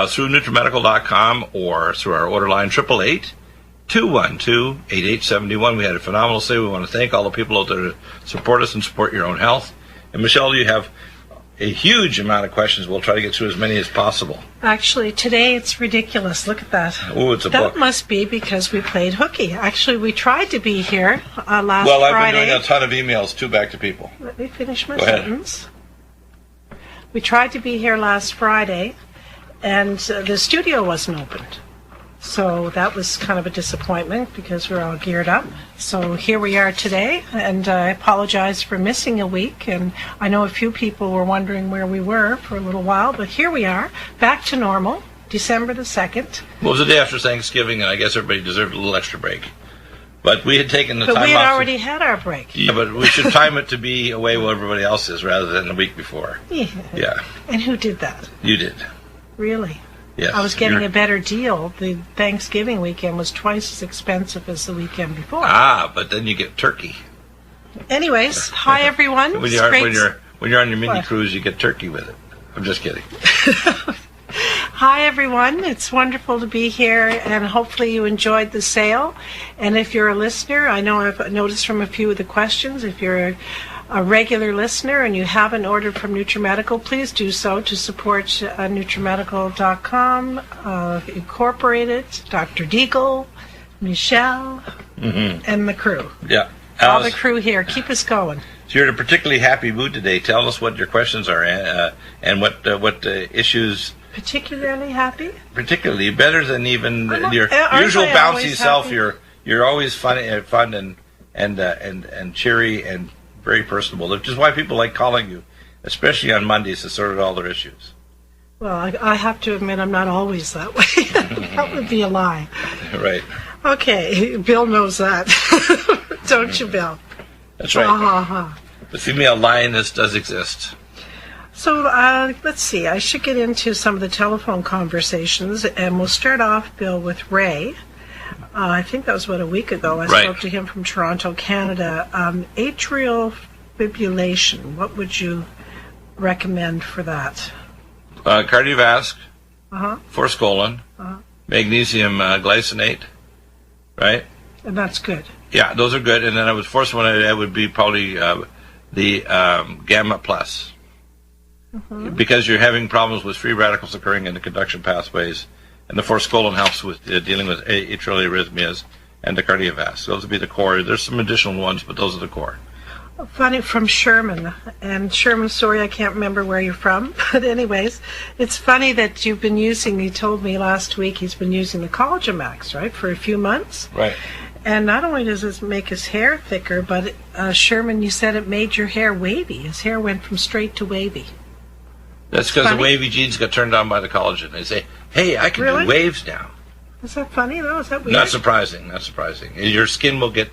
through NutriMedical.com or through our order line 888-212-8871. We had a phenomenal day. We want to thank all the people out there to support us and support your own health. And Michelle, you have a huge amount of questions. We'll try to get through as many as possible. Actually, today it's ridiculous. Look at that. Oh, it's a book. That must be because we played hooky. Actually, we tried to be here last Friday. Well, I've been doing a ton of emails, too, back to people. Let me finish my Go ahead. sentence. We tried to be here last Friday, and the studio wasn't opened. So that was kind of a disappointment because we're all geared up. So here we are today, and I apologize for missing a week. And I know a few people were wondering where we were for a little while, but here we are, back to normal, December the 2nd. Well, it was the day after Thanksgiving, and I guess everybody deserved a little extra break. But we had taken the time off. But we had already had our break. Yeah, but we should time it to be away while everybody else is rather than the week before. Yeah. And who did that? You did. Really? Yes. I was getting a better deal. The Thanksgiving weekend was twice as expensive as the weekend before. But then you get turkey. Anyways, hi everyone. when you're on your mini cruise, you get turkey with it. I'm just kidding. Hi everyone. It's wonderful to be here, and hopefully you enjoyed the sale. And if you're a listener, I know I've noticed from a few of the questions, if you're a regular listener and you haven't ordered from NutriMedical, please do so to support NutriMedical.com, Incorporated, Dr. Deagle, Michelle, and the crew. Yeah. All the crew here. Keep us going. So you're in a particularly happy mood today. Tell us what your questions are and what issues. Particularly happy? Particularly better than even your usual bouncy self. You're always fun and cheery and very personable, which is why people like calling you, especially on Mondays, to sort out all their issues. Well, I have to admit I'm not always that way. That would be a lie. Right. Okay, Bill knows that. Don't you, Bill? That's right. The female lioness does exist. So let's see. I should get into some of the telephone conversations, and we'll start off, Bill, with Ray. I think that was about a week ago. I spoke to him from Toronto, Canada. Atrial fibrillation, what would you recommend for that? Cardiovasc, forskolin, magnesium glycinate, right? And that's good. Yeah, those are good. And then the first one I would be probably the Gamma Plus. Because you're having problems with free radicals occurring in the conduction pathways. And the forskolin helps with dealing with atrial arrhythmias and the cardiovasc. Those would be the core. There's some additional ones, but those are the core. Funny, from Sherman. And Sherman, sorry, I can't remember where you're from. But anyways, it's funny that you've been using, he told me last week, he's been using the Collagen Max, right, for a few months. Right. And not only does this make his hair thicker, but Sherman, you said it made your hair wavy. His hair went from straight to wavy. That's because the wavy genes got turned on by the collagen. They say, hey, I can do waves now. Is that funny, though? Is that weird? Not surprising. Your skin will get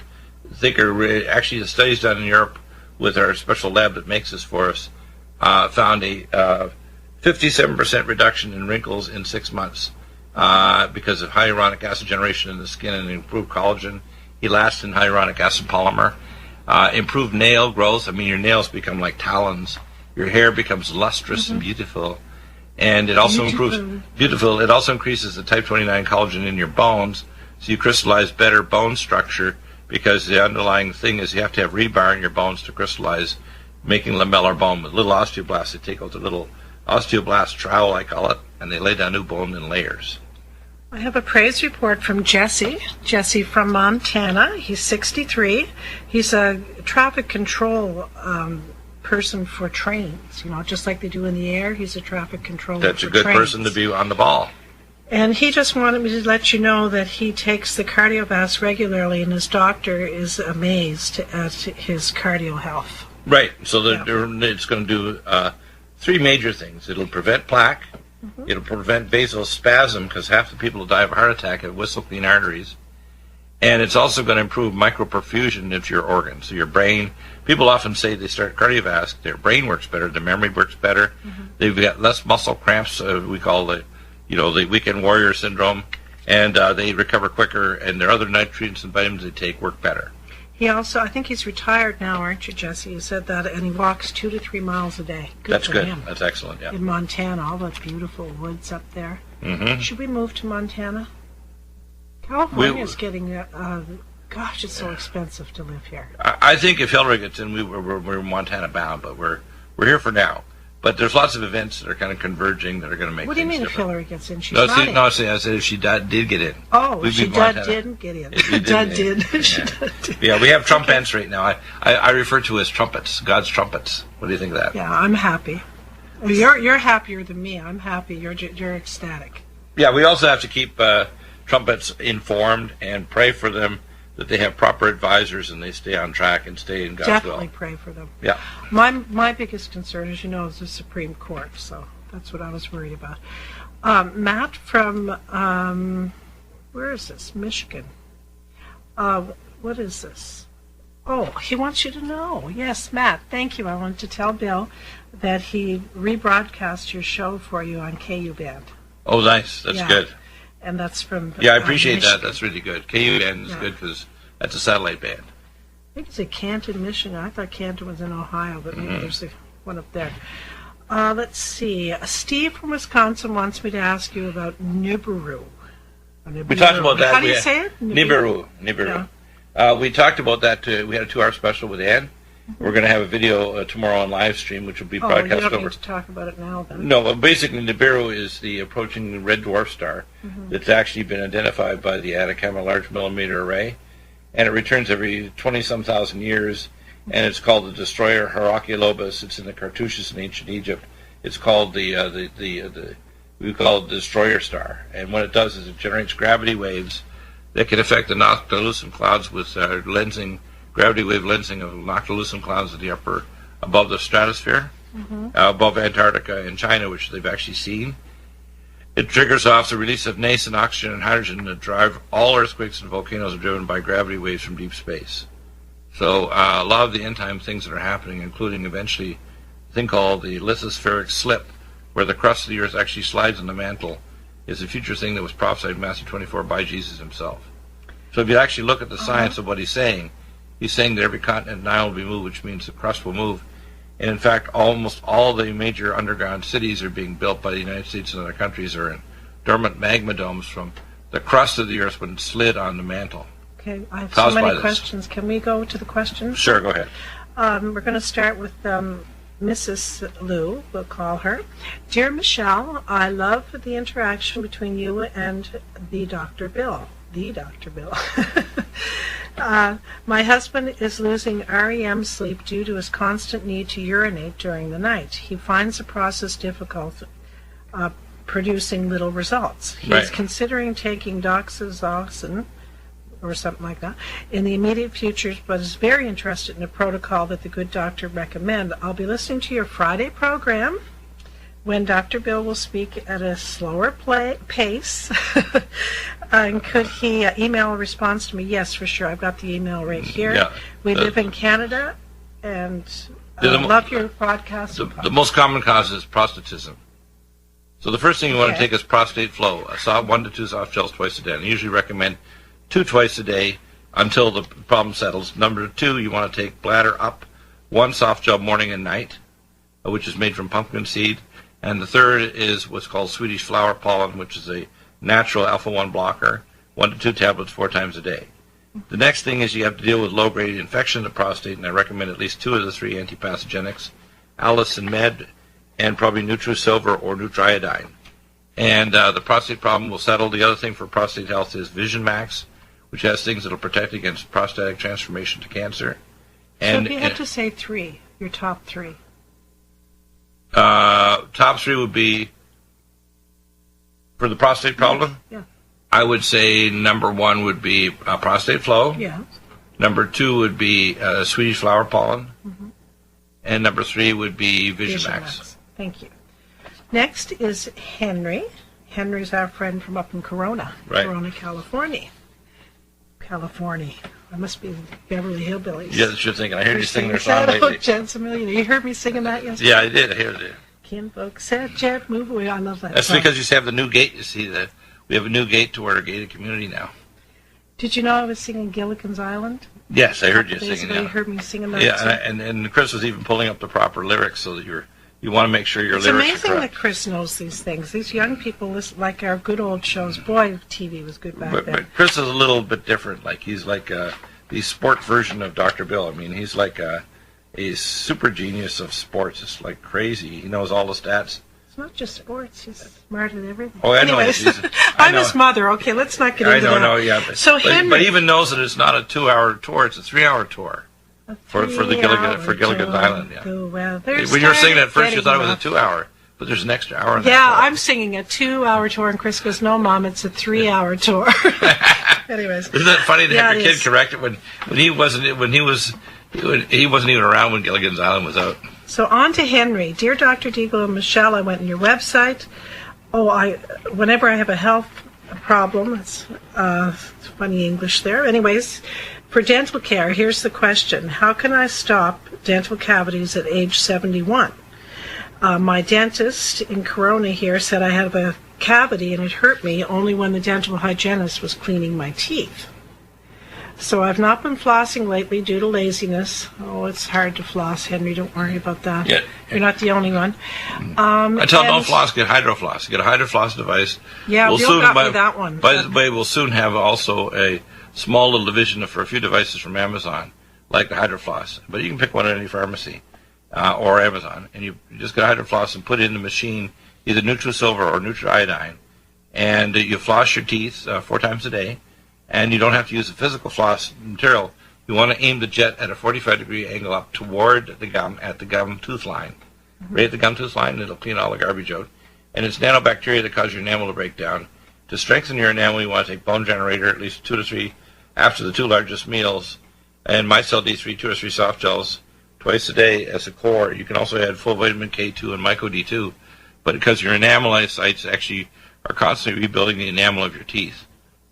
thicker. Actually, the studies done in Europe with our special lab that makes this for us found a 57% reduction in wrinkles in 6 months because of hyaluronic acid generation in the skin and improved collagen, elastin hyaluronic acid polymer, improved nail growth. I mean, your nails become like talons. Your hair becomes lustrous and beautiful, and it also It also increases the type 29 collagen in your bones, so you crystallize better bone structure. Because the underlying thing is you have to have rebar in your bones to crystallize, making lamellar bone with little osteoblasts. They take out the little osteoblast trowel, I call it, and they lay down new bone in layers. I have a praise report from Jesse. Jesse from Montana. He's 63. He's a traffic control person for trains, just like they do in the air. He's a traffic controller. That's a good person to be on the ball. And he just wanted me to let you know that he takes the Cardiovasc regularly, and his doctor is amazed at his cardio health. Right. So it's going to do 3 major things. It'll prevent plaque. It'll prevent vasospasm, because half the people who die of a heart attack have whistle-clean arteries. And it's also going to improve microperfusion into your organs. So your brain, people often say they start cardiovasc, their brain works better, their memory works better. They've got less muscle cramps, we call the weekend warrior syndrome, and they recover quicker, and their other nutrients and vitamins they take work better. He also, I think he's retired now, aren't you, Jesse? You said that, and he walks 2 to 3 miles a day. That's for good. him. That's excellent, yeah. In Montana, all the beautiful woods up there. Mm-hmm. Should we move to Montana? California's getting, gosh, it's so expensive to live here. I think if Hillary gets in, we're Montana bound, but we're here for now. But there's lots of events that are kind of converging that are going to make. What do you mean different. if Hillary gets in? She's No, not see, in. no, see, I said if she did get in. Oh, we'd she be Montana. didn't get in. If you Dud did. She did. Yeah, we have Trump ends right now. I refer to as trumpets, God's trumpets. What do you think of that? Yeah, I'm happy. Well, you're happier than me. I'm happy. You're ecstatic. Yeah, we also have to keep trumpets informed and pray for them that they have proper advisors and they stay on track and stay in God's Definitely will. pray for them. Yeah. My biggest concern, as you know, is the Supreme Court. So that's what I was worried about. Matt from where is this? Michigan. What is this? Oh, he wants you to know. Yes, Matt. Thank you. I wanted to tell Bill that he rebroadcast your show for you on KU Band. Oh, nice. That's Yeah. good. And that's from Yeah, I appreciate that. Michigan. That's really good. KU band is Yeah. good because that's a satellite band. I think it's a Canton, Michigan. I thought Canton was in Ohio, but maybe there's one up there. Let's see. Steve from Wisconsin wants me to ask you about Nibiru. We talked about that. How do you say it? Nibiru. We talked about that. We had a 2-hour special with Ann. We're going to have a video tomorrow on live stream, which will be Oh, you broadcast don't over. need to talk about it now, then. No, well, basically Nibiru is the approaching red dwarf star that's actually been identified by the Atacama Large Millimeter Array, and it returns every 20-some thousand years, and it's called the destroyer Heraclobus. It's in the Cartouches in ancient Egypt. It's called we call it the destroyer star, and what it does is it generates gravity waves that can affect the noctilucent clouds with gravity wave lensing of noctilucent clouds at the above the stratosphere, above Antarctica and China, which they've actually seen. It triggers off the release of nascent oxygen and hydrogen that drive all earthquakes and volcanoes are driven by gravity waves from deep space. So a lot of the end time things that are happening, including eventually a thing called the lithospheric slip, where the crust of the earth actually slides in the mantle, is a future thing that was prophesied in Matthew 24 by Jesus himself. So if you actually look at the science of what he's saying that every continent and island will be moved, which means the crust will move. And in fact, almost all the major underground cities are being built by the United States and other countries are in dormant magma domes from the crust of the earth when it slid on the mantle. Okay, I have Caused so by many this. questions. Can we go to the questions? Sure, go ahead. We're going to start with Mrs. Lou, we'll call her. Dear Michelle, I love the interaction between you and the Dr. Bill. The Dr. Bill. My husband is losing REM sleep due to his constant need to urinate during the night. He finds the process difficult, producing little results. He is Right. considering taking doxazoxin or something like that in the immediate future, but is very interested in a protocol that the good doctor recommend. I'll be listening to your Friday program when Dr. Bill will speak at a slower pace. And could he email a response to me? Yes, for sure. I've got the email right here. Yeah. We live in Canada, and The- love your podcast. The most common cause is prostatism. So the first thing you want to Okay. take is prostate flow. 1 to 2 soft gels twice a day. And I usually recommend 2 twice a day until the problem settles. Number 2, you want to take bladder up, 1 soft gel morning and night, which is made from pumpkin seed. And the third is what's called Swedish flower pollen, which is a natural alpha-1 blocker, 1 to 2 tablets 4 times a day. The next thing is you have to deal with low-grade infection of the prostate, and I recommend at least 2 of the 3 antipathogenics, Allicin Med, and probably Nutrisilver or Nutriodine. And the prostate problem will settle. The other thing for prostate health is Vision Max, which has things that will protect against prostatic transformation to cancer. So And if you had to say 3, your top 3. top 3 would be for the prostate problem. Yeah. I would say number 1 would be prostate flow. Yeah. Number 2 would be Swedish flower pollen. And number 3 would be Vision Max. Thank you. Next is Henry. Henry's our friend from up in Corona, Right. Corona, California. California. I must be Beverly Hillbillies. Yeah, that's your thinking. I heard you singing their Shout song out, lately. Jen's a Millionaire. You heard me singing that yesterday? Yeah, I did. I heard it. Kinfolk said, Jet, move away. I love that That's song. because you have the new gate. You see that we have a new gate to our gated community now. Did you know I was singing Gilligan's Island? Yes, I heard you Days singing. ago, you Yeah, heard me singing that. yeah, too. and Chris was even pulling up the proper lyrics so that you want to make sure your It's lyrics are amazing correct. that Chris knows these things. These young people listen, like our good old shows. Boy, TV was good back then. But Chris is a little bit different. Like he's like the sport version of Dr. Bill. I mean, he's like a super genius of sports. It's like crazy. He knows all the stats. It's not just sports. He's smart at everything. Oh, I know. Anyways, I I'm know. his mother. Okay, let's not get I into know, that. no, yeah. So Henry, but even knows that it's not a 2-hour tour; it's a 3-hour tour for the Gilligan's Island. Yeah. When you were singing at first, you thought it was a 2-hour, but there's an extra hour. In Yeah, that tour. I'm singing a 2-hour tour, and Chris goes, "No, Mom, it's a 3-hour tour." Anyways, Isn't that funny to Yeah, have it your kid is. correct it when he wasn't even around when Gilligan's Island was out? so on to Henry. Dear Dr. Deagle and Michelle, I went on your website. Whenever I have a health problem, it's funny English there. Anyways, for dental care, here's the question. How can I stop dental cavities at age 71? My dentist in Corona here said I have a cavity and it hurt me only when the dental hygienist was cleaning my teeth. So I've not been flossing lately due to laziness. Oh, it's hard to floss, Henry. Don't worry about that. Yeah. You're not the only one. I tell don't floss, get HydroFloss. Get a HydroFloss device. Yeah, Bill got me that one. By the way, we'll soon have also a small little division for a few devices from Amazon, like the HydroFloss. But you can pick one at any pharmacy or Amazon, and you just get a HydroFloss and put it in the machine, either NutriSilver or NutriIodine, and you floss your teeth 4 times a day. And you don't have to use a physical floss material. You want to aim the jet at a 45-degree angle up toward the gum at the gum tooth line. Right at the gum tooth line, it'll clean all the garbage out. And it's nanobacteria that cause your enamel to break down. To strengthen your enamel, you want to take Bone Generator at least 2 to 3 after the 2 largest meals, and MyCell D3, 2 or 3 soft gels twice a day as a core. You can also add full vitamin K2 and Myco D2, but because your enamel sites actually are constantly rebuilding the enamel of your teeth.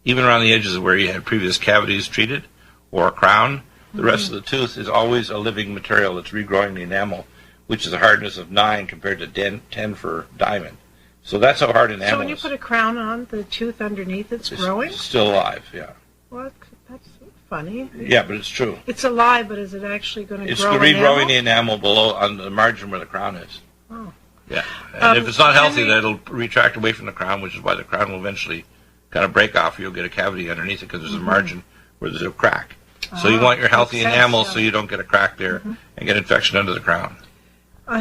Even around the edges of where you had previous cavities treated, or a crown, the rest of the tooth is always a living material that's regrowing the enamel, which is a hardness of 9 compared to 10 for diamond. So that's how hard enamel is. So when you put a crown on, the tooth underneath it's growing? It's still alive, yeah. What? That's funny. Yeah, but it's true. It's alive, but is it actually going to It's grow regrowing enamel? the enamel below on the margin where the crown is. Oh. Yeah. And if it's not healthy, Henry- then it'll retract away from the crown, which is why the crown will eventually kind of break off. You'll get a cavity underneath it because there's a margin where there's a crack. So you want your healthy makes sense, enamel yeah. so you don't get a crack there and get infection under the crown.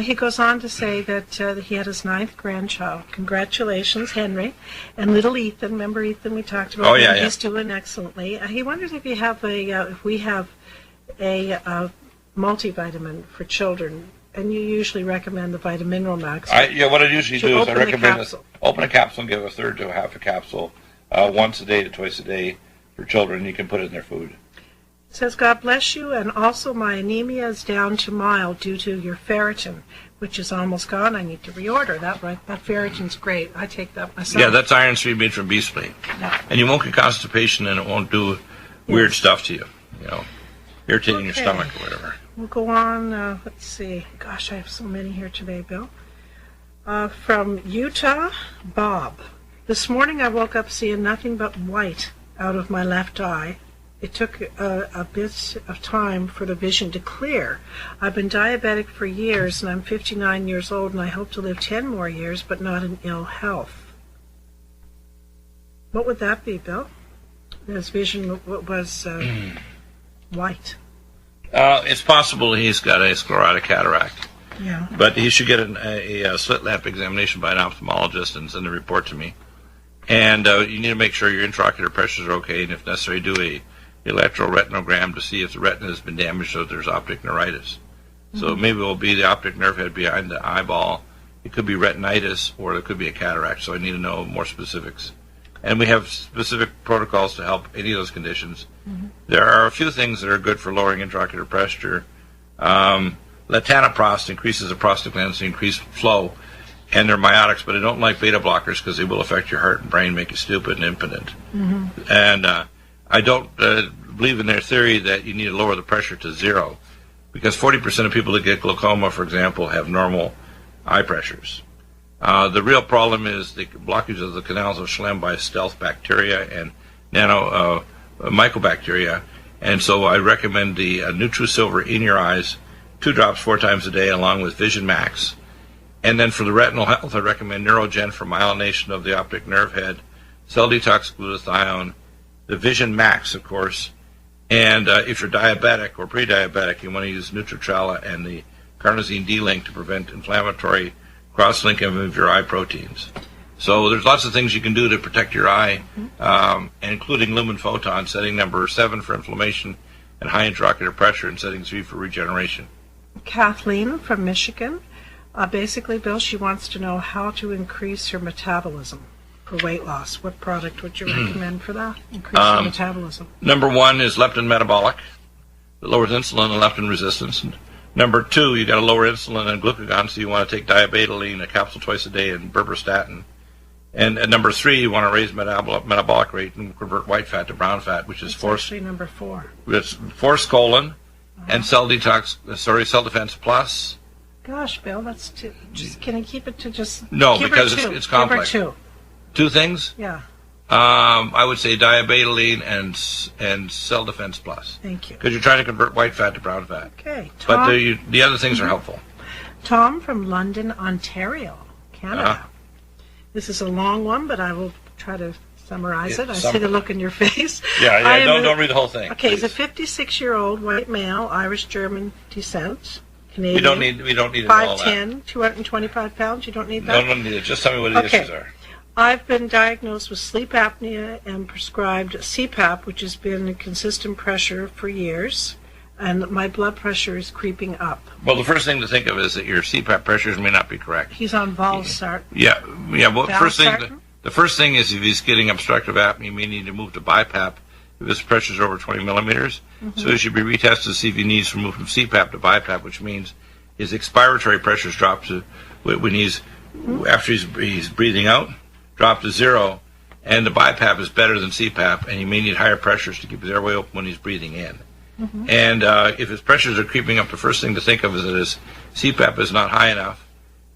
He goes on to say that he had his 9th grandchild. Congratulations, Henry. And little Ethan, remember Ethan we talked about? Oh, yeah, him? yeah. He's doing excellently. He wonders if you have if we have a multivitamin for children, and you usually recommend the Vitamineral Max. What I usually To do is I open the recommend capsule. open a capsule and give a third to a half a capsule once a day to twice a day for children. You can put it in their food. It says, God bless you, and also my anemia is down to mild due to your ferritin, which is almost gone. I need to reorder that. Right, that ferritin's great. I take that myself. Yeah, that's iron 3 made from beef spleen. Yeah. And you won't get constipation and it won't do weird stuff to you. You know, irritating your Okay. stomach or whatever. We'll go on. Let's see. Gosh, I have so many here today, Bill. From Utah, Bob. This morning I woke up seeing nothing but white out of my left eye. It took a bit of time for the vision to clear. I've been diabetic for years, and I'm 59 years old, and I hope to live 10 more years, but not in ill health. What would that be, Bill? His vision was white. It's possible he's got a sclerotic cataract, Yeah. but he should get a slit lamp examination by an ophthalmologist and send a report to me. And you need to make sure your intraocular pressures are okay, and if necessary, do a electroretinogram to see if the retina has been damaged so there's optic neuritis. So maybe it will be the optic nerve head behind the eyeball. It could be retinitis, or it could be a cataract, so I need to know more specifics. And we have specific protocols to help any of those conditions. There are a few things that are good for lowering intraocular pressure. Latanoprost increases the prostaglandins to increase flow, and they're miotics, but I don't like beta blockers because they will affect your heart and brain, make you stupid and impotent. And I don't believe in their theory that you need to lower the pressure to 0, because 40% of people that get glaucoma, for example, have normal eye pressures. The real problem is the blockage of the canals of Schlemm by stealth bacteria and mycobacteria. And so I recommend the NutriSilver in your eyes, 2 drops 4 times a day, along with Vision Max. And then for the retinal health, I recommend Neurogen for myelination of the optic nerve head, Cell Detox Glutathione, the Vision Max, of course. And if you're diabetic or pre-diabetic, you want to use Nutritrella and the carnosine D-link to prevent inflammatory cross-linking of your eye proteins. So there's lots of things you can do to protect your eye, including Lumen Photon, setting number 7 for inflammation and high intraocular pressure, and setting 3 for regeneration. Kathleen from Michigan. Basically, Bill, she wants to know how to increase her metabolism for weight loss. What product would you recommend for that? Increase your metabolism. Number 1 is leptin metabolic. It lowers insulin and leptin resistance. And number 2, you got to lower insulin and glucagon, so you want to take diabetoline, a capsule twice a day, and berberstatin. And at number 3, you want to raise metabolic rate and convert white fat to brown fat, which is actually number 4. It's Force Colon and Cell Defense Plus. Gosh, Bill, that's too. Can I keep it to just? No, because it's complex. Give her 2 things. Yeah. I would say diabetoline and Cell Defense Plus. Thank you. Because you're trying to convert white fat to brown fat. Okay. Tom, but the other things are helpful. Tom from London, Ontario, Canada. This is a long one, but I will try to summarize it. I see the look in your face. Yeah, don't read the whole thing. Okay, he's a 56-year-old white male, Irish-German descent, Canadian. We don't need it all that. 5'10", 225 pounds. You don't need that? No, need it. Just tell me what the issues are. I've been diagnosed with sleep apnea and prescribed CPAP, which has been a consistent pressure for years, and my blood pressure is creeping up. Well, the first thing to think of is that your CPAP pressures may not be correct. He's on Valsartan. Yeah. Well, the first thing is if he's getting obstructive apnea, you may need to move to BiPAP if his pressure is over 20 millimeters. So he should be retested to see if he needs to move from CPAP to BiPAP, which means his expiratory pressures drop to when after he's breathing out, drop to 0, and the BiPAP is better than CPAP, and he may need higher pressures to keep his airway open when he's breathing in. And if his pressures are creeping up, the first thing to think of is that his CPAP is not high enough.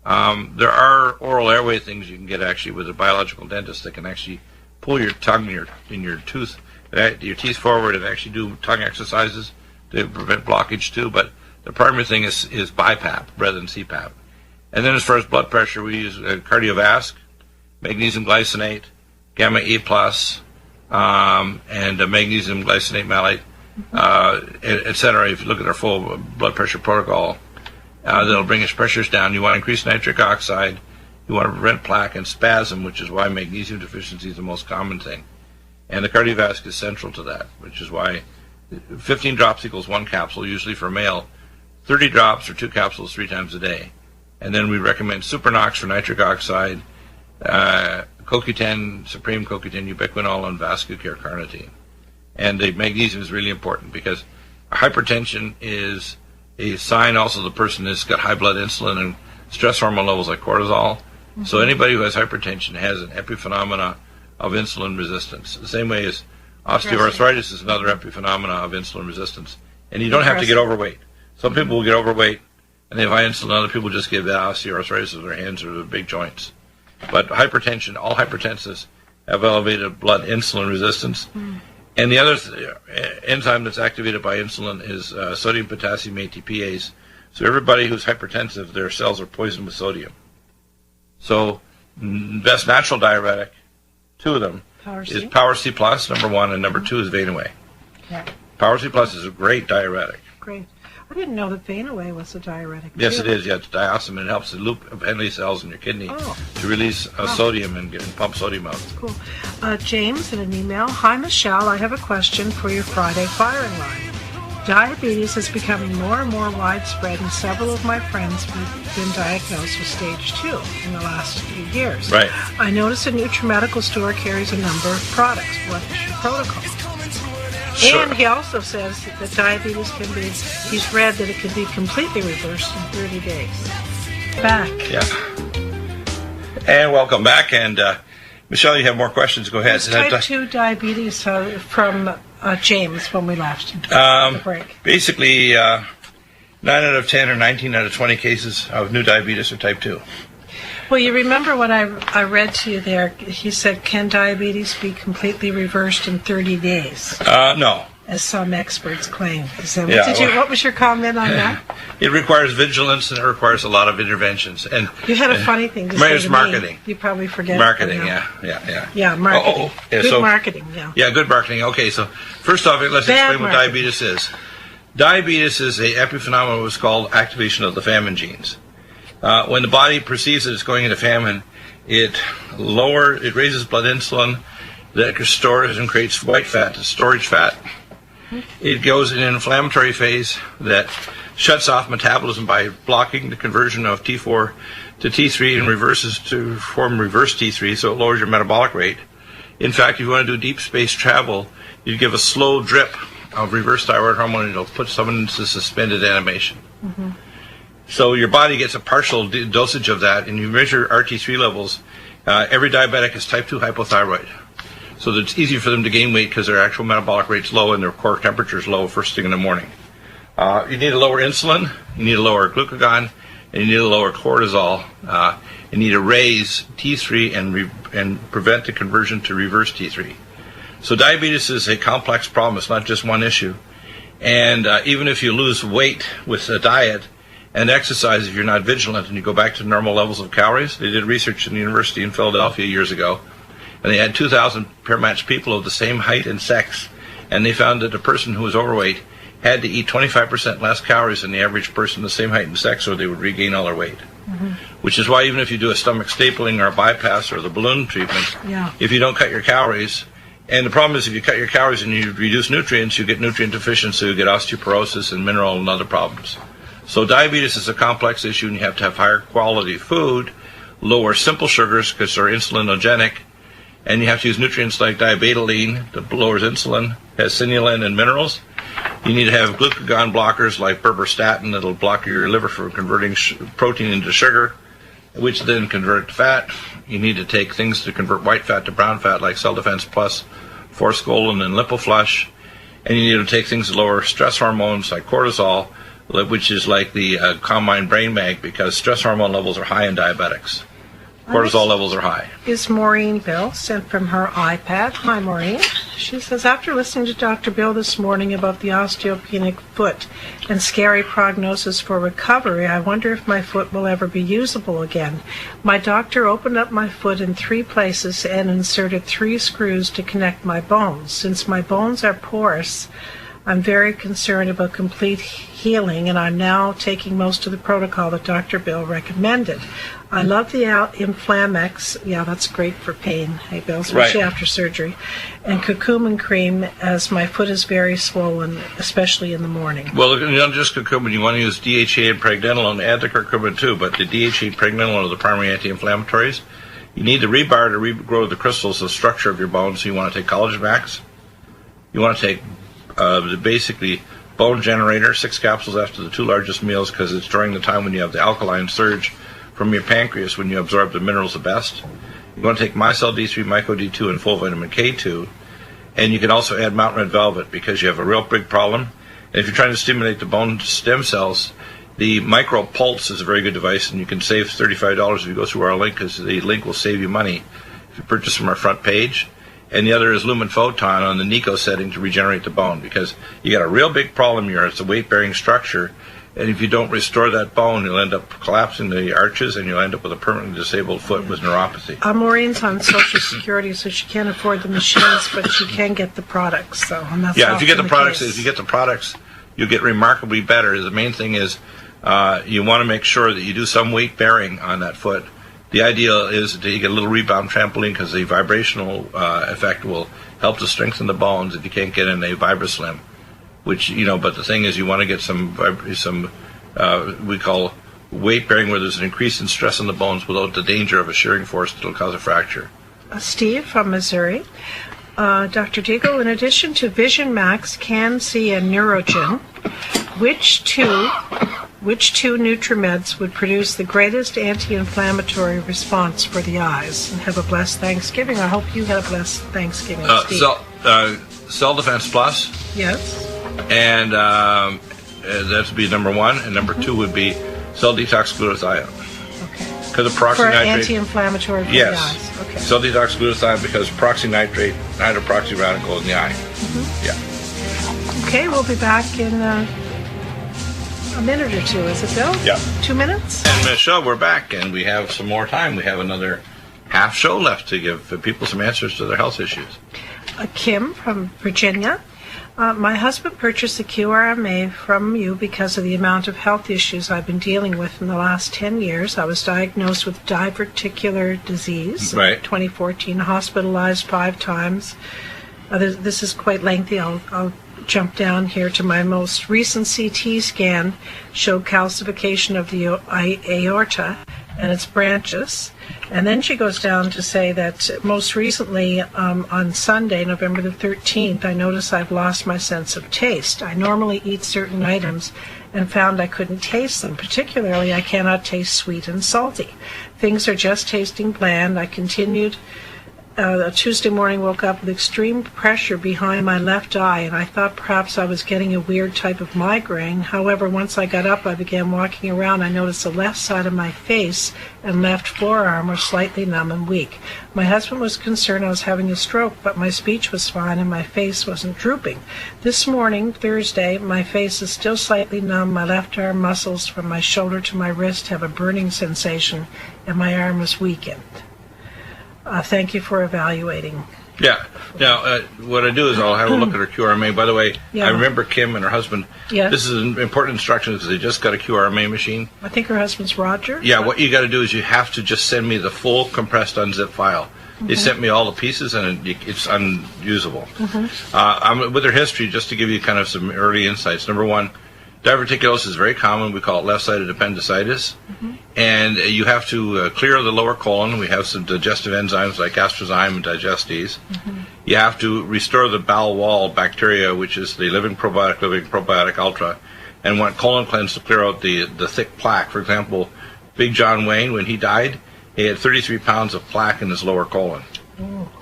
There are oral airway things you can get actually with a biological dentist that can actually pull your tongue in your teeth forward and actually do tongue exercises to prevent blockage too. But the primary thing is BiPAP rather than CPAP. And then as far as blood pressure, we use Cardiovasc, magnesium glycinate, gamma E+, and magnesium glycinate malate, etc. If you look at our full blood pressure protocol, that'll bring his pressures down. You want to increase nitric oxide. You want to prevent plaque and spasm, which is why magnesium deficiency is the most common thing. And the Cardiovasc is central to that, which is why 15 drops equals 1 capsule, usually for a male. 30 drops or 2 capsules 3 times a day. And then we recommend Supernox for nitric oxide, CoQ10, Supreme CoQ10, ubiquinol, and Vascucare carnitine. And the magnesium is really important because hypertension is a sign also the person has got high blood insulin and stress hormone levels like cortisol. So anybody who has hypertension has an epiphenomena of insulin resistance. The same way as osteoarthritis is another epiphenomena of insulin resistance. And you don't have to get overweight. Some people will get overweight and they have high insulin. Other people just get osteoarthritis of their hands or their big joints. But hypertension, all hypertensives have elevated blood insulin resistance. And the other enzyme that's activated by insulin is sodium potassium ATPase. So everybody who's hypertensive, their cells are poisoned with sodium. So best natural diuretic, 2 of them, is Power C Plus, number 1, and number 2 is Vein-Away. Okay. Power C Plus is a great diuretic. Great. I didn't know that Vein-Away was a diuretic. Yes, it is. Yeah, it's diosmin. It helps the loop of Henle cells in your kidney to release sodium and pump sodium out. Cool. James, in an email, Hi, Michelle. I have a question for your Friday firing line. Diabetes is becoming more and more widespread, and several of my friends have been diagnosed with stage 2 in the last few years. Right. I notice a NutriMedical store carries a number of products. What is your protocol? Sure. And he also says that diabetes can be, he's read that it can be completely reversed in 30 days. Back. Yeah. And welcome back. And Michelle, you have more questions. Go ahead. It's type 2 diabetes from James when we left the break. Basically, 9 out of 10 or 19 out of 20 cases of new diabetes are type 2. Well, you remember what I read to you there? He said, can diabetes be completely reversed in 30 days? No. As some experts claim. So Yeah, what was your comment on that? It requires vigilance and it requires a lot of interventions. And You had a funny thing to say it's to marketing. me. You probably forget. Marketing, it now. yeah. Yeah, marketing. Yeah, Good so- marketing, yeah. Yeah, good marketing. Okay, so first off, let's Bad explain what marketing. diabetes is. Diabetes is a epiphenomenon what's called activation of the famine genes. When the body perceives that it's going into famine, it raises blood insulin that stores and creates white fat, storage fat. It goes in an inflammatory phase that shuts off metabolism by blocking the conversion of T4 to T3 and reverses to form reverse T3, so it lowers your metabolic rate. In fact, if you want to do deep space travel, you give a slow drip of reverse thyroid hormone and it'll put someone into suspended animation. So your body gets a partial dosage of that, and you measure RT3 levels. Every diabetic is type 2 hypothyroid. So that it's easy for them to gain weight because their actual metabolic rate's low and their core temperature's low first thing in the morning. You need to lower insulin, you need to lower glucagon, and you need to lower cortisol. You need to raise T3 and prevent the conversion to reverse T3. So diabetes is a complex problem. It's not just one issue. And even if you lose weight with a diet and exercise, if you're not vigilant and you go back to normal levels of calories, they did research in the university in Philadelphia years ago, and they had 2,000 pair-matched people of the same height and sex, and they found that a person who was overweight had to eat 25% less calories than the average person the same height and sex, or they would regain all their weight. Which is why even if you do a stomach stapling or a bypass or the balloon treatment, if you don't cut your calories, and the problem is if you cut your calories and you reduce nutrients, you get nutrient deficiency, you get osteoporosis and mineral and other problems. So diabetes is a complex issue, and you have to have higher quality food, lower simple sugars because they're insulinogenic, and you have to use nutrients like diabetoline that lowers insulin, has sinulin and minerals. You need to have glucagon blockers like berberstatin that'll block your liver from converting protein into sugar, which then convert to fat. You need to take things to convert white fat to brown fat like Cell Defense Plus, Forskolin, and Lipoflush. And you need to take things to lower stress hormones like cortisol, which is like the combined brain mag, because stress hormone levels are high in diabetics. Cortisol levels are high. Is Maureen Bill sent from her iPad. Hi, Maureen. She says, after listening to Dr. Bill this morning about the osteopenic foot and scary prognosis for recovery, I wonder if my foot will ever be usable again. My doctor opened up my foot in 3 places and inserted 3 screws to connect my bones. Since my bones are porous, I'm very concerned about complete healing, and I'm now taking most of the protocol that Dr. Bill recommended. I love the Inflamex. Yeah, that's great for pain, hey, Bill, especially after surgery. And curcumin cream, as my foot is very swollen, especially in the morning. Well, not just curcumin. You want to use DHA and pregnenolone, add the curcumin too, but the DHA and pregnenolone are the primary anti-inflammatories. You need the rebar to regrow the crystals, the structure of your bones. So you want to take Collagen Max. You want to take basically Bone Generator, 6 capsules after the 2 largest meals, because it's during the time when you have the alkaline surge from your pancreas when you absorb the minerals the best. You want to take Micelle D3, Myco D2, and full vitamin K2. And you can also add Mountain Red Velvet because you have a real big problem. And if you're trying to stimulate the bone stem cells, the Micro Pulse is a very good device, and you can save $35 if you go through our link, because the link will save you money if you purchase from our front page. And the other is Lumen Photon on the Nico setting to regenerate the bone, because you got a real big problem here. It's a weight-bearing structure, and if you don't restore that bone, you'll end up collapsing the arches, and you'll end up with a permanently disabled foot with neuropathy. Maureen's on Social Security, so she can't afford the machines, but she can get the products. So, and that's if you get the products, case. you'll get remarkably better. The main thing is you want to make sure that you do some weight bearing on that foot. The idea is that you get a little rebound trampoline, because the vibrational effect will help to strengthen the bones if you can't get in a VibraSlim. Which, but the thing is, you want to get some we call weight bearing, where there's an increase in stress on the bones without the danger of a shearing force that will cause a fracture. Steve from Missouri. Dr. Deagle, in addition to Vision Max, CanC, and Neurogen, which two NutriMeds would produce the greatest anti-inflammatory response for the eyes? And have a blessed Thanksgiving. I hope you had a blessed Thanksgiving, Steve. Cell Defense Plus. Yes. And that would be number 1. And number 2 would be Cell Detox Glutathione. Okay. Because of For peroxynitrate. anti-inflammatory for Yes. the eyes. Okay. Cell detox glutathione because peroxynitrate, hydroperoxy radical in the eye. Yeah. Okay, we'll be back in a minute or two, is it, Bill? Yeah. 2 minutes? And Michelle, we're back, and we have some more time. We have another half show left to give people some answers to their health issues. Kim from Virginia. My husband purchased the QRMA from you because of the amount of health issues I've been dealing with in the last 10 years. I was diagnosed with diverticular disease. Right. 2014, hospitalized 5 times. This is quite lengthy. I'll jump down here to my most recent CT scan showed calcification of the aorta and its branches. And then she goes down to say that most recently on Sunday, November the 13th, I noticed I've lost my sense of taste. I normally eat certain items and found I couldn't taste them. Particularly, I cannot taste sweet and salty. Things are just tasting bland. I continued. Tuesday morning, woke up with extreme pressure behind my left eye, and I thought perhaps I was getting a weird type of migraine. However, once I got up, I began walking around. I noticed the left side of my face and left forearm were slightly numb and weak. My husband was concerned I was having a stroke, but my speech was fine and my face wasn't drooping. This morning, Thursday, my face is still slightly numb. My left arm muscles from my shoulder to my wrist have a burning sensation, and my arm is weakened. Thank you for evaluating. Yeah. Now, what I do is I'll have a look at her QRMA. By the way, Yeah. I remember Kim and her husband. Yes. This is an important instruction because they just got a QRMA machine. I think her husband's Roger. Yeah, what you got to do is you have to just send me the full compressed unzip file. They sent me all the pieces and it's unusable. With her history, just to give you kind of some early insights. Number one, diverticulosis is very common. We call it left-sided appendicitis. And you have to clear the lower colon. We have some digestive enzymes like astrozyme and digestase. You have to restore the bowel wall bacteria, which is the living probiotic ultra, and want colon cleanse to clear out the thick plaque. For example, Big John Wayne, when he died, he had 33 pounds of plaque in his lower colon.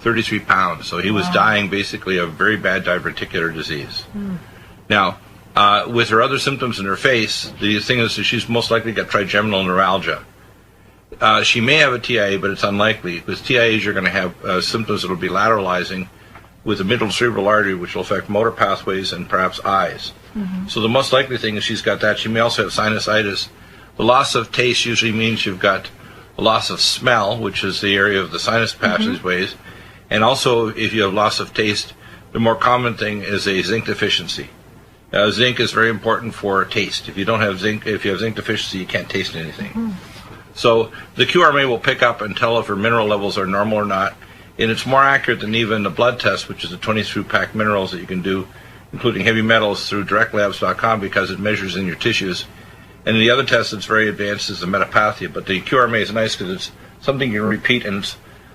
33 pounds. So he was dying basically of very bad diverticular disease. Now, with her other symptoms in her face, the thing is that she's most likely got trigeminal neuralgia. She may have a TIA, but it's unlikely. With TIAs, you're going to have symptoms that will be lateralizing with the middle cerebral artery, which will affect motor pathways and perhaps eyes. So the most likely thing is she's got that. She may also have sinusitis. The loss of taste usually means you've got a loss of smell, which is the area of the sinus passageways. And also, if you have loss of taste, the more common thing is a zinc deficiency. Zinc is very important for taste. If you don't have zinc, if you have zinc deficiency, you can't taste anything. So the QRMA will pick up and tell if her mineral levels are normal or not. And it's more accurate than even the blood test, which is the 23-pack minerals that you can do, including heavy metals, through directlabs.com because it measures in your tissues. And the other test that's very advanced is the metapathia. But the QRMA is nice because it's something you can repeat, and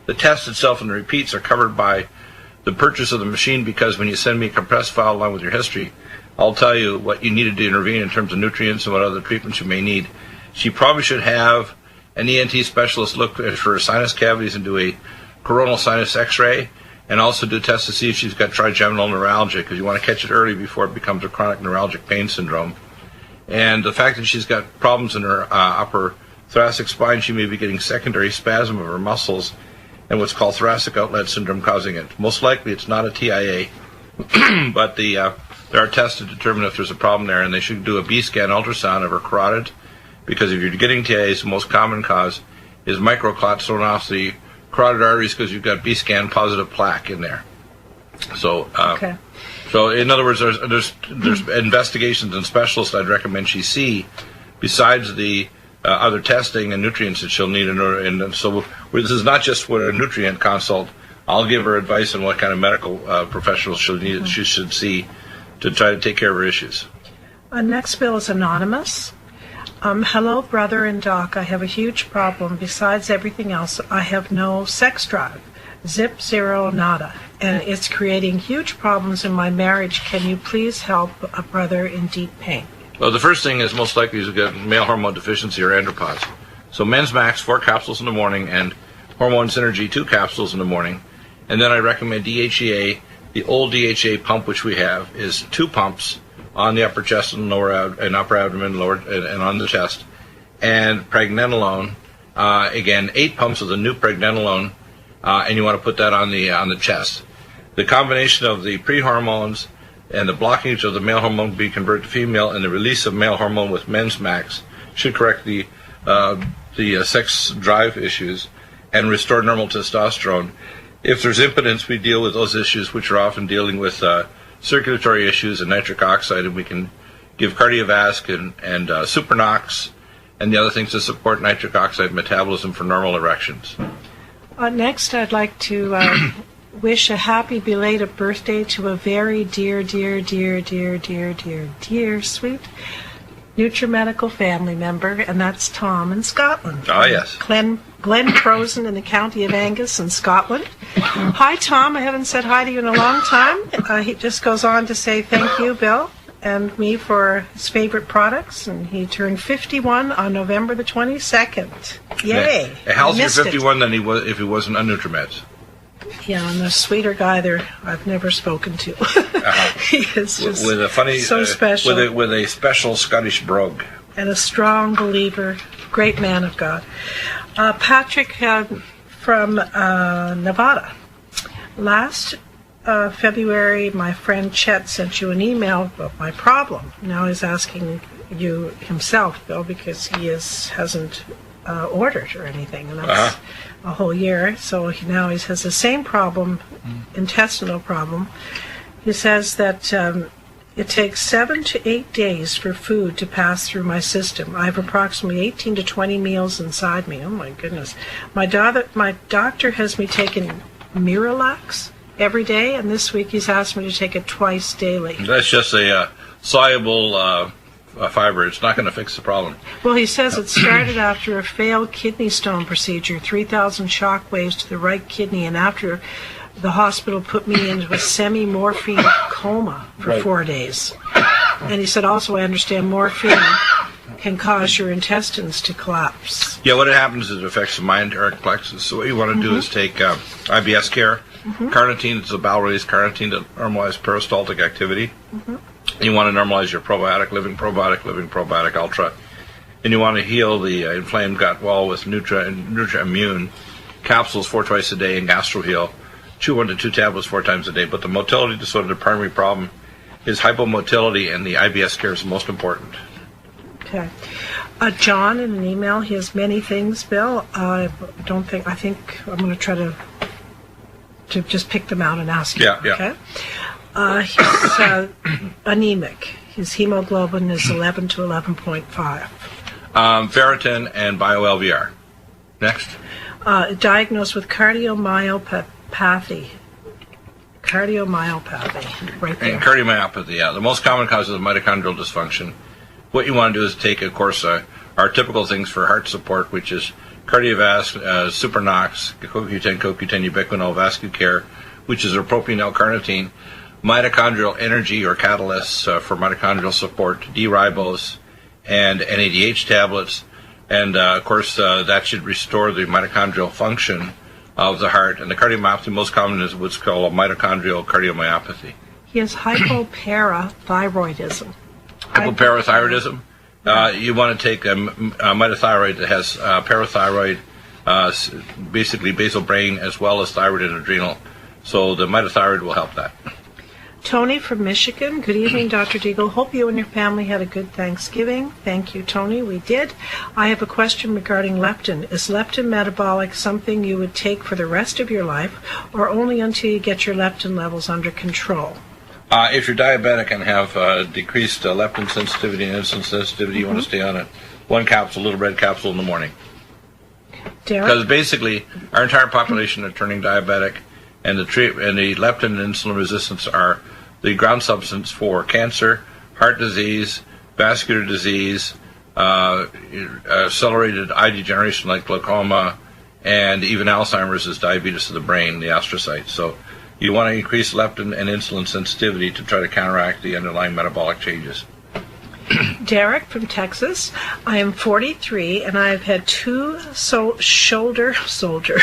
the test itself and the repeats are covered by the purchase of the machine, because when you send me a compressed file along with your history, I'll tell you what you needed to intervene in terms of nutrients and what other treatments you may need. She probably should have an ENT specialist look at her sinus cavities and do a coronal sinus x-ray, and also do tests to see if she's got trigeminal neuralgia, because you want to catch it early before it becomes a chronic neuralgic pain syndrome. And the fact that she's got problems in her upper thoracic spine, she may be getting secondary spasm of her muscles and what's called thoracic outlet syndrome causing it. Most likely it's not a TIA, but there are tests to determine if there's a problem there, and they should do a B-scan ultrasound of her carotid, because if you're getting TIAs, the most common cause is microclots thrown off the carotid arteries because you've got B-scan positive plaque in there. So, Okay. so in other words, there's investigations and specialists I'd recommend she see besides the other testing and nutrients that she'll need. And so this is not just for a nutrient consult. I'll give her advice on what kind of medical professionals she should see to try to take care of her issues. Next bill is anonymous. Hello, brother and doc. I have a huge problem. Besides everything else, I have no sex drive. Zip, zero, nada. And it's creating huge problems in my marriage. Can you please help a brother in deep pain? Well, the first thing is most likely to get male hormone deficiency or andropause. So Men's Max, 4 capsules in the morning, and Hormone Synergy, 2 capsules in the morning. And then I recommend DHEA. The old DHEA pump, which we have, is 2 pumps on the upper chest and upper abdomen, lower and on the chest, and pregnenolone Again, 8 pumps of the new pregnenolone, and you want to put that on the chest. The combination of the pre-hormones and the blockage of the male hormone being converted to female and the release of male hormone with men's max should correct the sex drive issues and restore normal testosterone. If there's impotence, we deal with those issues, which are often dealing with circulatory issues and nitric oxide, and we can give Cardiovasc and Supernox and the other things to support nitric oxide metabolism for normal erections. Next, I'd like to wish a happy belated birthday to a very dear, sweet NutriMedical family member, and that's Tom in Scotland. Oh, yes. Glen Prosen in the county of Angus in Scotland. Hi, Tom. I haven't said hi to you in a long time. He just goes on to say thank you, Bill, and me for his favorite products, and he turned 51 on November the 22nd. Yay! A healthier 51 than he was if he wasn't on NutriMeds. Yeah, and a sweeter guy there I've never spoken to. He is just with a funny, so special. With a special Scottish brogue. And a strong believer, great man of God. Patrick from Nevada. Last February, my friend Chet sent you an email about my problem. Now he's asking you himself, Bill, because he hasn't ordered or anything, and that's a whole year. So now he has the same problem, intestinal problem. He says that it takes 7 to 8 days for food to pass through my system. I have approximately 18 to 20 meals inside me. Oh my goodness. My doctor has me taking Miralax every day, and this week he's asked me to take it twice daily. That's just a soluble fiber. It's not going to fix the problem. Well, he says it started after a failed kidney stone procedure, 3,000 shock waves to the right kidney, and after the hospital put me into a semi-morphine coma for 4 days. And he said also, I understand morphine can cause your intestines to collapse. Yeah, what happens is it affects the mind plexus. So what you want to do is take IBS care. Carnitine is a bowel-release carnitine to normalize peristaltic activity. You want to normalize your probiotic, living probiotic ultra. And you want to heal the inflamed gut wall with Nutra Immune capsules 4 times a day and GastroHeal. Chew 1 to 2 tablets 4 times a day. But the motility disorder, the primary problem, is hypomotility, and the IBS care is the most important. Okay. John, in an email, he has many things, Bill. I think I'm going to try to just pick them out and ask you. Yeah. Okay. He's anemic. His hemoglobin is 11 to 11.5. Ferritin and BioLVR. Next. Diagnosed with cardiomyopathy. Right there. And cardiomyopathy, yeah. The most common cause is mitochondrial dysfunction. What you want to do is take, of course, our typical things for heart support, which is Cardiovasc, Supernox, CoQ10, Ubiquinol, VascuCare, which is a propionate L-carnitine, mitochondrial energy or catalysts for mitochondrial support, D-ribose, and NADH tablets. And, of course, that should restore the mitochondrial function of the heart. And the cardiomyopathy most common is what's called a mitochondrial cardiomyopathy. He has hypoparathyroidism. Hypoparathyroidism. You want to take a mitothyroid that has parathyroid, basically basal brain, as well as thyroid and adrenal. So the mitothyroid will help that. Tony from Michigan. Good evening, Dr. Deagle. Hope you and your family had a good Thanksgiving. Thank you, Tony. We did. I have a question regarding leptin. Is leptin metabolic something you would take for the rest of your life, or only until you get your leptin levels under control? If you're diabetic and have decreased leptin sensitivity and insulin sensitivity, you want to stay on it. 1 capsule, little red capsule in the morning. Because basically, our entire population are turning diabetic, and the leptin and insulin resistance are the ground substance for cancer, heart disease, vascular disease, accelerated eye degeneration like glaucoma, and even Alzheimer's is diabetes of the brain, the astrocytes. So you want to increase leptin and insulin sensitivity to try to counteract the underlying metabolic changes. Derek from Texas. I am 43 and I have had 2 shoulder soldier.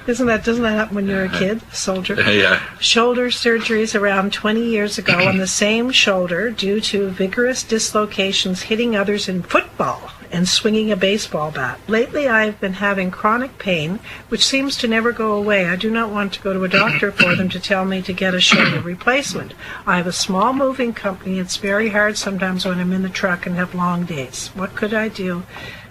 Doesn't that happen when you're a kid? Soldier? Yeah. Shoulder surgeries around 20 years ago on the same shoulder due to vigorous dislocations hitting others in football and swinging a baseball bat. Lately, I have been having chronic pain, which seems to never go away. I do not want to go to a doctor for them to tell me to get a shoulder replacement. I have a small moving company. It's very hard sometimes when I'm in the truck and have long days. What could I do,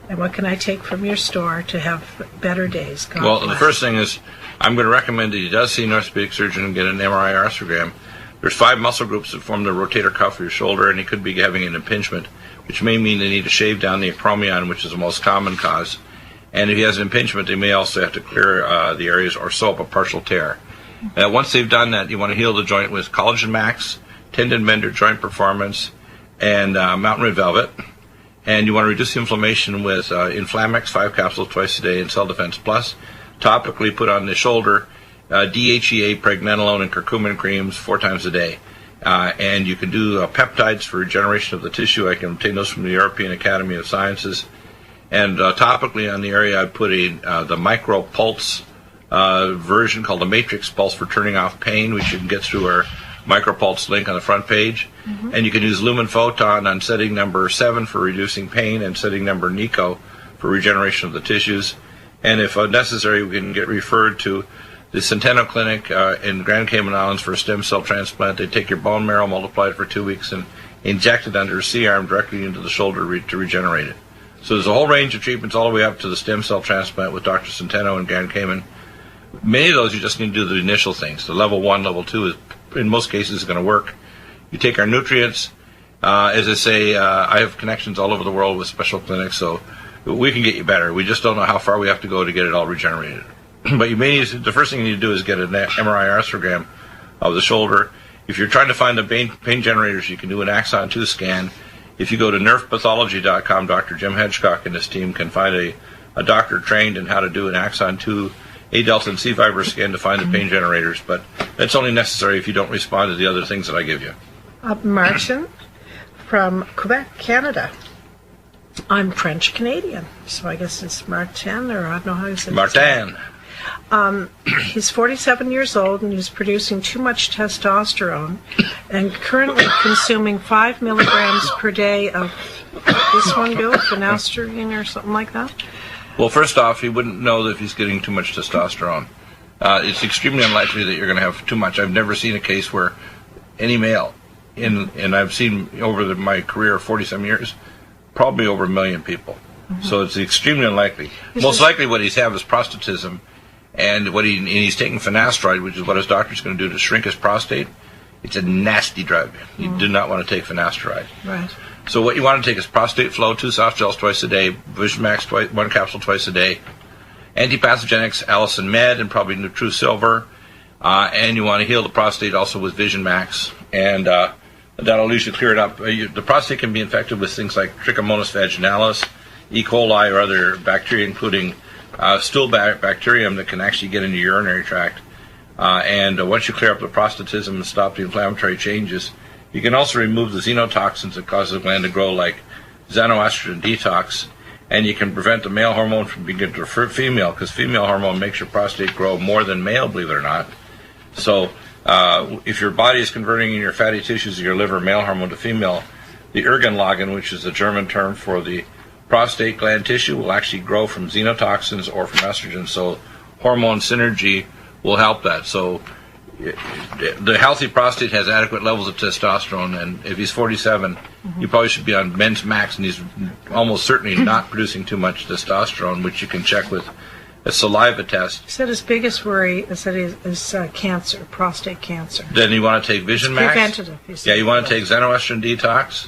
and what can I take from your store to have better days? God Well, bless. the first thing is, I'm going to recommend that he does see an orthopedic surgeon and get an MRI arthrogram. There's 5 muscle groups that form the rotator cuff of your shoulder, and he could be having an impingement, which may mean they need to shave down the acromion, which is the most common cause. And if he has an impingement, they may also have to clear the areas or sew up a partial tear. Once they've done that, you want to heal the joint with Collagen Max, Tendon Mender, Joint Performance, and Mountain Red Velvet. And you want to reduce the inflammation with Inflamex, 5 capsules twice a day, and Cell Defense Plus. Topically put on the shoulder DHEA, pregnenolone, and curcumin creams 4 times a day. And you can do peptides for regeneration of the tissue. I can obtain those from the European Academy of Sciences. And topically on the area, I put the Micro Pulse version called the Matrix Pulse for turning off pain, which you can get through our Micro Pulse link on the front page. And you can use Lumen Photon on setting number 7 for reducing pain and setting number NICO for regeneration of the tissues. And if necessary, we can get referred to the Centeno Clinic in Grand Cayman Islands for a stem cell transplant. They take your bone marrow, multiply it for 2 weeks, and inject it under a C-arm directly into the shoulder to regenerate it. So there's a whole range of treatments all the way up to the stem cell transplant with Dr. Centeno in Grand Cayman. Many of those you just need to do the initial things. The level 1, level 2 is, in most cases, going to work. You take our nutrients. As I say, I have connections all over the world with special clinics, so we can get you better. We just don't know how far we have to go to get it all regenerated. But the first thing you need to do is get an MRI arthrogram of the shoulder. If you're trying to find the pain generators, you can do an Axon 2 scan. If you go to nerfpathology.com, Dr. Jim Hedgecock and his team can find a doctor trained in how to do an Axon 2 A delta and C fiber scan to find the pain generators. But that's only necessary if you don't respond to the other things that I give you. Martin from Quebec, Canada. I'm French Canadian, so I guess it's Martin, or I don't know how you say it. Martin. He's 47 years old and he's producing too much testosterone and currently consuming 5 milligrams per day of this one, Bill, finasteride or something like that. Well, first off, he wouldn't know if he's getting too much testosterone. It's extremely unlikely that you're going to have too much. I've never seen a case where any male, and I've seen over my career of 47 years, probably over 1 million people. So it's extremely unlikely. Most likely what he's have is prostatism, and he's taking finasteride, which is what his doctor's going to do to shrink his prostate. It's a nasty drug. You do not want to take finasteride. Right. So what you want to take is Prostate Flow, 2 soft gels twice a day, Vision Max 1 capsule twice a day, antipathogenics, Allison Med, and probably NutriSilver. And you want to heal the prostate also with Vision Max, and that'll usually clear it up. The prostate can be infected with things like Trichomonas vaginalis, E. coli, or other bacteria, including stool bacterium that can actually get into your urinary tract. And once you clear up the prostatism and stop the inflammatory changes, you can also remove the xenotoxins that cause the gland to grow, like xenoestrogen detox, and you can prevent the male hormone from being given to female, because female hormone makes your prostate grow more than male, believe it or not. So if your body is converting in your fatty tissues of your liver male hormone to female, the Ergenlagen, which is the German term for the prostate gland tissue, will actually grow from xenotoxins or from estrogen. So hormone synergy will help that. So the healthy prostate has adequate levels of testosterone, and if he's 47, he probably should be on men's max, and he's almost certainly not producing too much testosterone, which you can check with a saliva test. He said his biggest worry is that is cancer, prostate cancer. Then you want to take Vision Max. Preventative. He said. Yeah, you want to take xenoestrogen detox,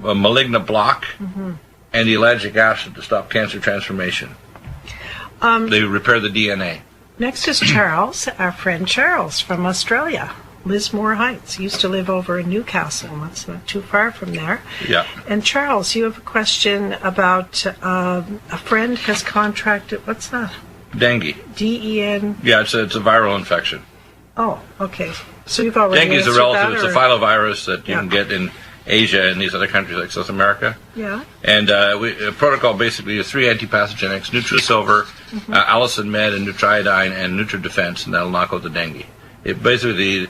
a malignant block, and ellagic acid to stop cancer transformation. They repair the DNA. Next is Charles, our friend Charles from Australia, Lismore Heights. He used to live over in Newcastle. That's not too far from there. Yeah. And Charles, you have a question about a friend has contracted, what's that? Dengue. D-E-N? Yeah, it's a viral infection. Oh, okay. So you've already Dengue is a answered relative. that, It's a filovirus that you Yeah. can get in Asia and these other countries like South America. Yeah. And a protocol basically is 3 antipathogenics, NutriSilver, Allison Med, and Nutriodine, and NutriDefense, and that'll knock out the dengue. It basically,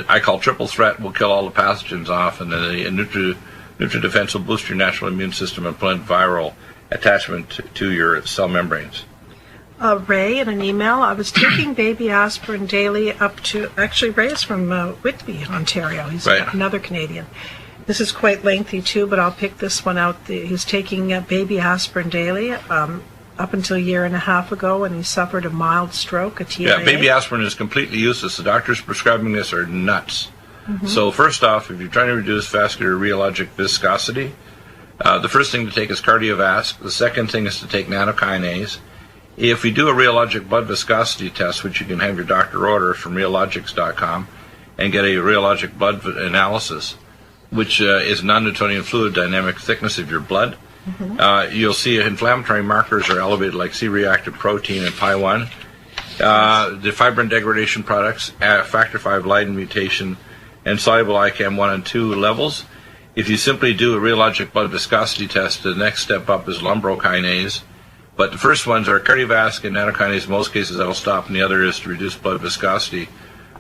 I call triple threat, will kill all the pathogens off, and then the NutriDefense will boost your natural immune system and prevent viral attachment to your cell membranes. Ray, in an email, I was taking baby aspirin daily up to, actually Ray is from Whitby, Ontario. He's Right. another Canadian. This is quite lengthy too, but I'll pick this one out. He's taking baby aspirin daily up until a year and a half ago when he suffered a mild stroke, a TIA. Yeah, baby aspirin is completely useless. The doctors prescribing this are nuts. So first off, if you're trying to reduce vascular rheologic viscosity, the first thing to take is Cardiovasc. The second thing is to take nattokinase. If you do a rheologic blood viscosity test, which you can have your doctor order from rheologics.com, and get a rheologic blood analysis, which is non-Newtonian fluid dynamic thickness of your blood, you'll see inflammatory markers are elevated like C-reactive protein and PI1. The fibrin degradation products, factor V Leiden mutation, and soluble ICAM 1 and 2 levels. If you simply do a rheologic blood viscosity test, the next step up is lumbrokinase. But the first ones are Cardiovasc and nattokinase. In most cases, that'll stop, and the other is to reduce blood viscosity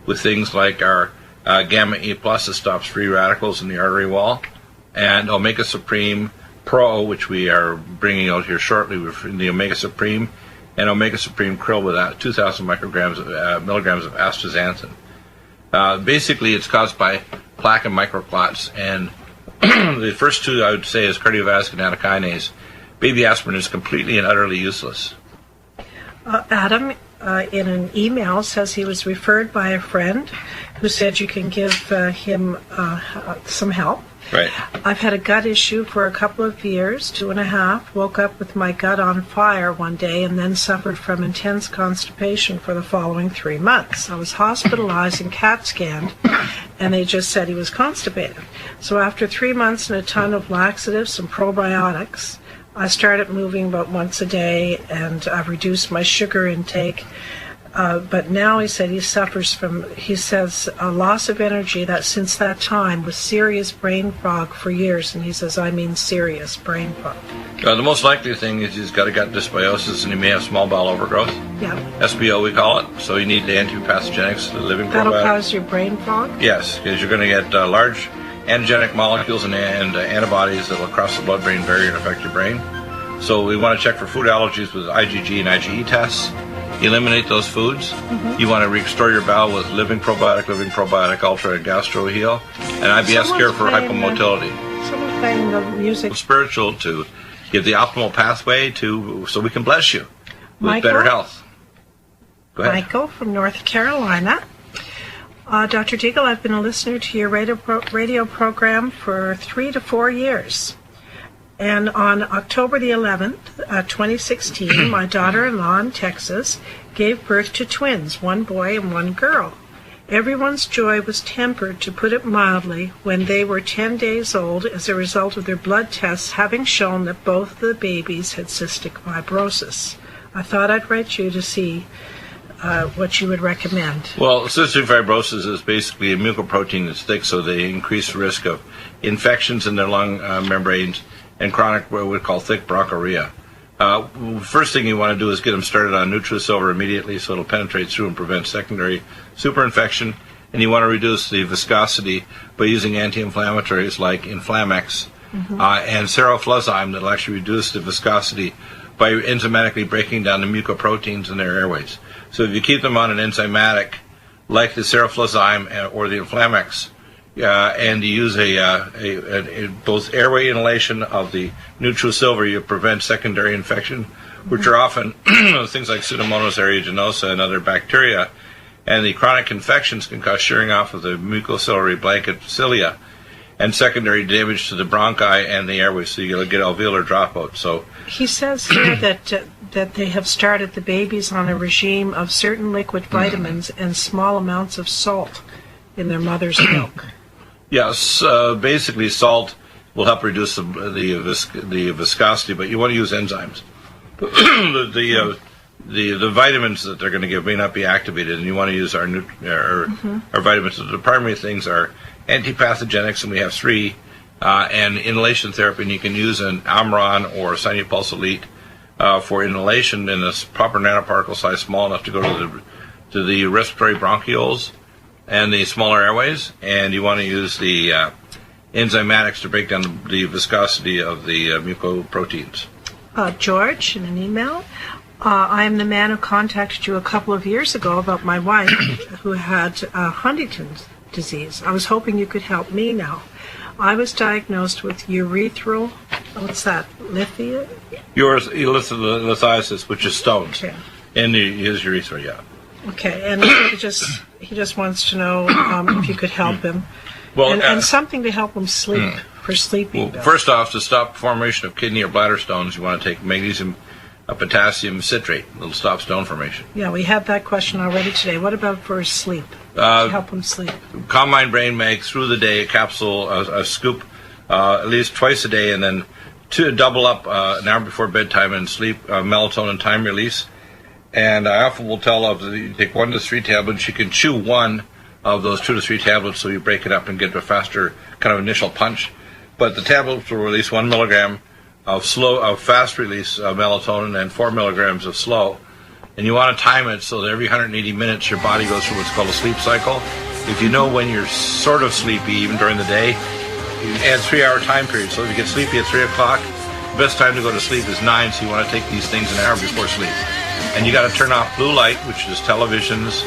with things like our Gamma E+, that stops free radicals in the artery wall, and Omega Supreme Pro, which we are bringing out here shortly with the Omega Supreme, and Omega Supreme Krill with 2,000 milligrams of astaxanthin. Basically, it's caused by plaque and microclots, and the first two I would say is Cardiovasc and nattokinase. Baby aspirin is completely and utterly useless. Adam, in an email, says he was referred by a friend who said you can give him some help. Right. I've had a gut issue for a couple of years, 2.5. Woke up with my gut on fire one day and then suffered from intense constipation for the following 3 months. I was hospitalized and CAT scanned, and they just said he was constipated. So after 3 months and a ton of laxatives and probiotics, I started moving about once a day, and I've reduced my sugar intake. But now he said he suffers from, he says, a loss of energy that since that time was serious brain fog for years. And he says, I mean serious brain fog. The most likely thing is he's got a gut dysbiosis and he may have small bowel overgrowth. Yeah. SBO we call it. So you need the antipathogenics, the living probiotics. That'll cause your brain fog? Yes, because you're going to get large antigenic molecules and antibodies that will cross the blood-brain barrier and affect your brain. So we want to check for food allergies with IgG and IgE tests. Eliminate those foods. You want to restore your bowel with Living Probiotic Ultra, and Gastro Heal, and IBS Care for hypomotility. Someone's playing the music. Spiritual to give the optimal pathway so we can bless you with Michael? better health. Go ahead. Michael from North Carolina. Dr. Deagle, I've been a listener to your radio program for 3 to 4 years. And on October the 11th, 2016, my daughter-in-law in Texas gave birth to twins, one boy and one girl. Everyone's joy was tempered, to put it mildly, when they were 10 days old as a result of their blood tests having shown that both the babies had cystic fibrosis. I thought I'd write you to see what you would recommend. Well, cystic fibrosis is basically a mucoprotein that's thick, so they increase risk of infections in their lung membranes and chronic, what we call thick bronchorrhea. First thing you want to do is get them started on NutriSilver immediately so it'll penetrate through and prevent secondary superinfection. And you want to reduce the viscosity by using anti-inflammatories like Inflamex and seroflozyme that'll actually reduce the viscosity by enzymatically breaking down the mucoproteins in their airways. So if you keep them on an enzymatic like the seroflozyme or the Inflamex, and you use both airway inhalation of the NutriSilver, you prevent secondary infection, which are often things like Pseudomonas aeruginosa and other bacteria. And the chronic infections can cause shearing off of the mucociliary blanket cilia and secondary damage to the bronchi and the airways, so you'll get alveolar dropout. So he says here that they have started the babies on a regime of certain liquid vitamins and small amounts of salt in their mother's milk. Yes, basically salt will help reduce the viscosity, but you want to use enzymes. The vitamins that they're going to give may not be activated, and you want to use our vitamins. So the primary things are antipathogenics, and we have 3, and inhalation therapy, and you can use an Amron or Sinupulse Elite for inhalation in a proper nanoparticle size, small enough to go to the respiratory bronchioles and the smaller airways, and you want to use the enzymatics to break down the viscosity of the mucoproteins. George, in an email, I am the man who contacted you a couple of years ago about my wife who had Huntington's disease. I was hoping you could help me now. I was diagnosed with urethral, what's that, Lithiasis, which is stones, Okay. in his urethra, yeah. Okay, and he just wants to know if you could help him. Well, And something to help him sleep, for sleeping. Well, first off, to stop formation of kidney or bladder stones, you want to take magnesium, potassium citrate. It'll stop stone formation. Yeah, we had that question already today. What about for his sleep? To help him sleep. Calm Mind Brain Mag through the day, a capsule, a scoop, at least twice a day, and then double up an hour before bedtime and sleep, melatonin time release. And I often will tell you take 1 to 3 tablets. You can chew one of those 2 to 3 tablets, so you break it up and get a faster kind of initial punch. But the tablets will release 1 milligram of fast release melatonin and 4 milligrams of slow. And you want to time it so that every 180 minutes your body goes through what's called a sleep cycle. If you know when you're sort of sleepy, even during the day, you add 3-hour time period. So if you get sleepy at 3 o'clock, the best time to go to sleep is 9, so you want to take these things an hour before sleep. And you got to turn off blue light, which is televisions,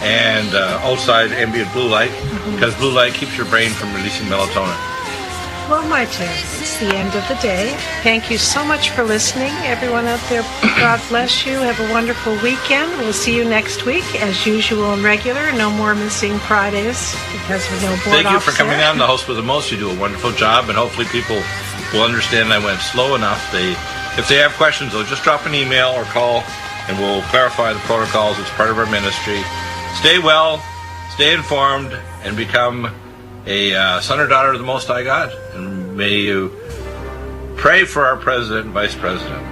and outside ambient blue light, because blue light keeps your brain from releasing melatonin. Well, my turn. It's the end of the day. Thank you so much for listening. Everyone out there, God bless you. Have a wonderful weekend. We'll see you next week, as usual and regular. No more missing Fridays because we no board Thank you for officer. coming on. The host with the most. You do a wonderful job, and hopefully people will understand I went slow enough. If they have questions, they'll just drop an email or call, and we'll clarify the protocols. It's part of our ministry. Stay well, stay informed, and become a son or daughter of the Most High God. And may you pray for our president and vice president.